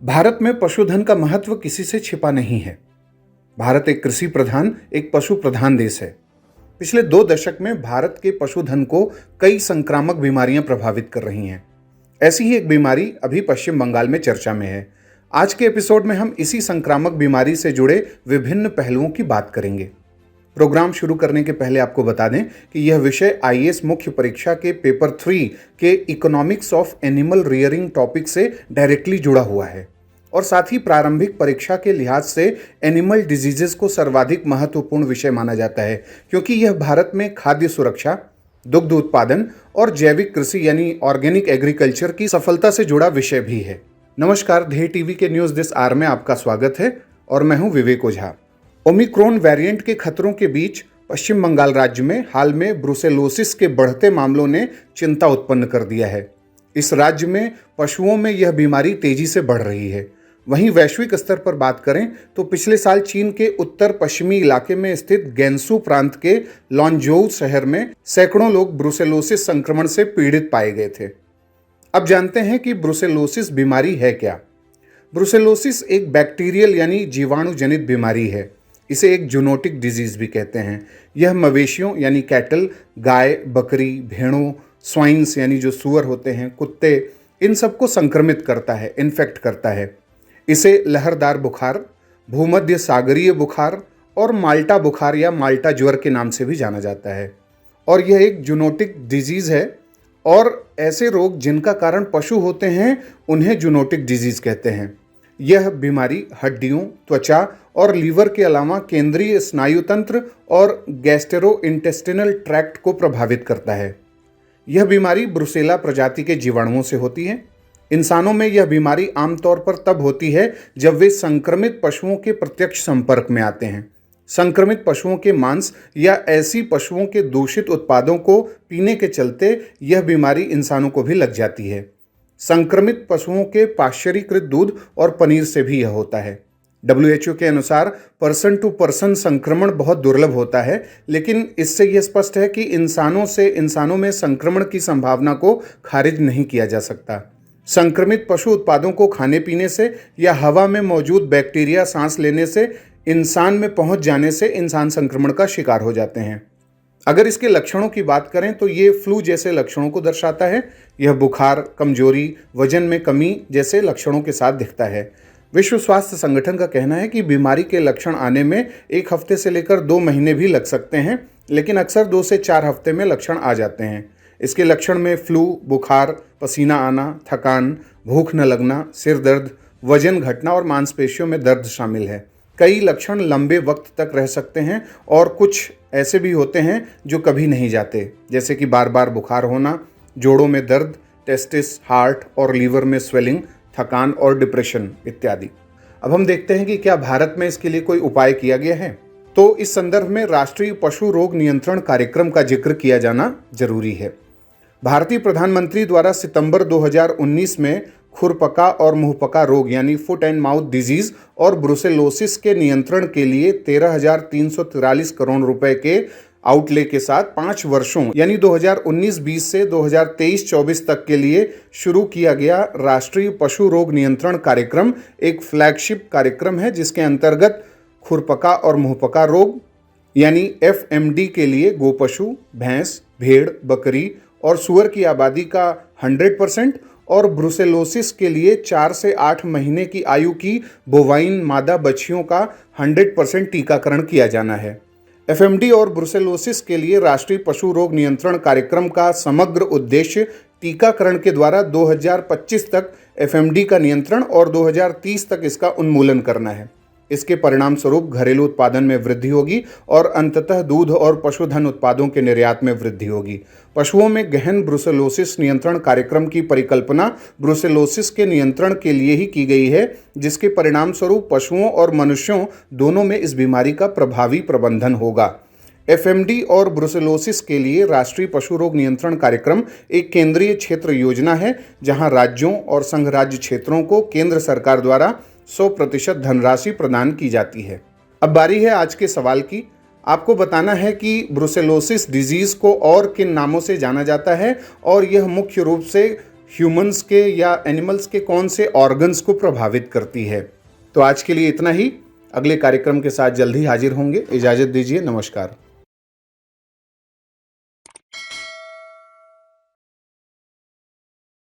भारत में पशुधन का महत्व किसी से छिपा नहीं है। भारत एक कृषि प्रधान, एक पशु प्रधान देश है। पिछले 2 दशक में भारत के पशुधन को कई संक्रामक बीमारियां प्रभावित कर रही हैं। ऐसी ही एक बीमारी अभी पश्चिम बंगाल में चर्चा में है। आज के एपिसोड में हम इसी संक्रामक बीमारी से जुड़े विभिन्न पहलुओं की बात करेंगे। प्रोग्राम शुरू करने के पहले आपको बता दें कि यह विषय आईएएस मुख्य परीक्षा के पेपर 3 के economics of animal rearing topic से डायरेक्टली जुड़ा हुआ है और साथ ही प्रारंभिक परीक्षा के लिहाज से एनिमल डिजीजेस को सर्वाधिक महत्वपूर्ण विषय माना जाता है, क्योंकि यह भारत में खाद्य सुरक्षा, दुग्ध उत्पादन और जैविक कृषि यानी ऑर्गेनिक एग्रीकल्चर की सफलता से जुड़ा विषय भी है। नमस्कार, ध्येय टीवी के न्यूज दिस आवर में आपका स्वागत है और मैं हूं विवेक ओझा। ओमिक्रॉन वेरिएंट के खतरों के बीच पश्चिम बंगाल राज्य में हाल में ब्रुसेलोसिस के बढ़ते मामलों ने चिंता उत्पन्न कर दिया है। इस राज्य में पशुओं में यह बीमारी तेजी से बढ़ रही है। वहीं वैश्विक स्तर पर बात करें तो पिछले साल चीन के उत्तर पश्चिमी इलाके में स्थित गैंसू प्रांत के लॉन्जोउ शहर में सैकड़ों लोग ब्रुसेलोसिस संक्रमण से पीड़ित पाए गए थे। अब जानते हैं कि ब्रुसेलोसिस बीमारी है क्या। ब्रुसेलोसिस एक बैक्टीरियल यानी जीवाणु जनित बीमारी है। इसे एक जूनोटिक डिजीज भी कहते हैं। यह मवेशियों यानी कैटल, गाय, बकरी, भेड़ों, स्वाइन्स यानी जो सूअर होते हैं, कुत्ते, इन सबको संक्रमित करता है, इन्फेक्ट करता है। इसे लहरदार बुखार, भूमध्य सागरीय बुखार और माल्टा बुखार या माल्टा ज्वर के नाम से भी जाना जाता है। और यह एक जूनोटिक डिजीज है और ऐसे रोग जिनका कारण पशु होते हैं उन्हें जूनोटिक डिजीज कहते हैं। यह बीमारी हड्डियों, त्वचा और लीवर के अलावा केंद्रीय स्नायु तंत्र और गैस्ट्रोइंटेस्टिनल ट्रैक्ट को प्रभावित करता है। यह बीमारी ब्रुसेला प्रजाति के जीवाणुओं से होती है। इंसानों में यह बीमारी आमतौर पर तब होती है जब वे संक्रमित पशुओं के प्रत्यक्ष संपर्क में आते हैं। संक्रमित पशुओं के मांस या ऐसी पशुओं के दूषित उत्पादों को पीने के चलते यह बीमारी इंसानों को भी लग जाती है। संक्रमित पशुओं के पाश्चरीकृत दूध और पनीर से भी यह होता है। WHO के अनुसार पर्सन टू पर्सन संक्रमण बहुत दुर्लभ होता है, लेकिन इससे यह स्पष्ट है कि इंसानों से इंसानों में संक्रमण की संभावना को खारिज नहीं किया जा सकता। संक्रमित पशु उत्पादों को खाने पीने से या हवा में मौजूद बैक्टीरिया सांस लेने से इंसान में पहुंच जाने से इंसान संक्रमण का शिकार हो जाते हैं। अगर इसके लक्षणों की बात करें तो ये फ्लू जैसे लक्षणों को दर्शाता है। यह बुखार, कमजोरी, वजन में कमी जैसे लक्षणों के साथ दिखता है। विश्व स्वास्थ्य संगठन का कहना है कि बीमारी के लक्षण आने में 1 हफ्ते से लेकर 2 महीने भी लग सकते हैं, लेकिन अक्सर 2 से 4 हफ्ते में लक्षण आ जाते हैं। इसके लक्षण में फ्लू, बुखार, पसीना आना, थकान, भूख न लगना, सिर दर्द, वजन घटना और मांसपेशियों में दर्द शामिल है। कई लक्षण लंबे वक्त तक रह सकते हैं और कुछ ऐसे भी होते हैं जो कभी नहीं जाते, जैसे कि बार बार बुखार होना, जोड़ों में दर्द, टेस्टिस, हार्ट और लीवर में स्वेलिंग, थकान और डिप्रेशन इत्यादि। अब हम देखते हैं कि क्या भारत में इसके लिए कोई उपाय किया गया है। तो इस संदर्भ में राष्ट्रीय पशु रोग नियंत्रण कार्यक्रम का जिक्र किया जाना जरूरी है। भारतीय प्रधानमंत्री द्वारा सितंबर 2019 में खुरपका और मुंहपका रोग यानी फुट एंड माउथ डिजीज और ब्रुसेलोसिस के नियंत्रण के लिए 13,343 करोड़ रुपए के आउटले के साथ 5 वर्षों यानी 2019-20 से 2023-24 तक के लिए शुरू किया गया राष्ट्रीय पशु रोग नियंत्रण कार्यक्रम एक फ्लैगशिप कार्यक्रम है, जिसके अंतर्गत खुरपका और मुंहपका रोग यानी FMD के लिए गोपशु, भैंस, भेड़, बकरी और सूअर की आबादी का 100% और ब्रुसेलोसिस के लिए 4 से 8 महीने की आयु की बोवाइन मादा बछियों का 100% टीकाकरण किया जाना है। FMD और ब्रुसेलोसिस के लिए राष्ट्रीय पशु रोग नियंत्रण कार्यक्रम का समग्र उद्देश्य टीकाकरण के द्वारा 2025 तक FMD का नियंत्रण और 2030 तक इसका उन्मूलन करना है। इसके परिणाम स्वरूप घरेलू उत्पादन में वृद्धि होगी और अंततः दूध और पशुधन उत्पादों के निर्यात में वृद्धि होगी। पशुओं में गहन ब्रुसेलोसिस नियंत्रण कार्यक्रम की परिकल्पना ब्रुसेलोसिस के नियंत्रण के लिए ही की गई है, जिसके परिणाम स्वरूप पशुओं और मनुष्यों दोनों में इस बीमारी का प्रभावी प्रबंधन होगा। FMD और ब्रुसेलोसिस के लिए राष्ट्रीय पशु रोग नियंत्रण कार्यक्रम एक केंद्रीय क्षेत्र योजना है, जहां राज्यों और संघ राज्य क्षेत्रों को केंद्र सरकार द्वारा 100% धनराशि प्रदान की जाती है। अब बारी है आज के सवाल की। आपको बताना है कि ब्रुसेलोसिस डिजीज को और किन नामों से जाना जाता है और यह मुख्य रूप से ह्यूमंस के या एनिमल्स के कौन से ऑर्गन्स को प्रभावित करती है। तो आज के लिए इतना ही। अगले कार्यक्रम के साथ जल्द ही हाजिर होंगे। इजाज़त दीजिए। नमस्कार।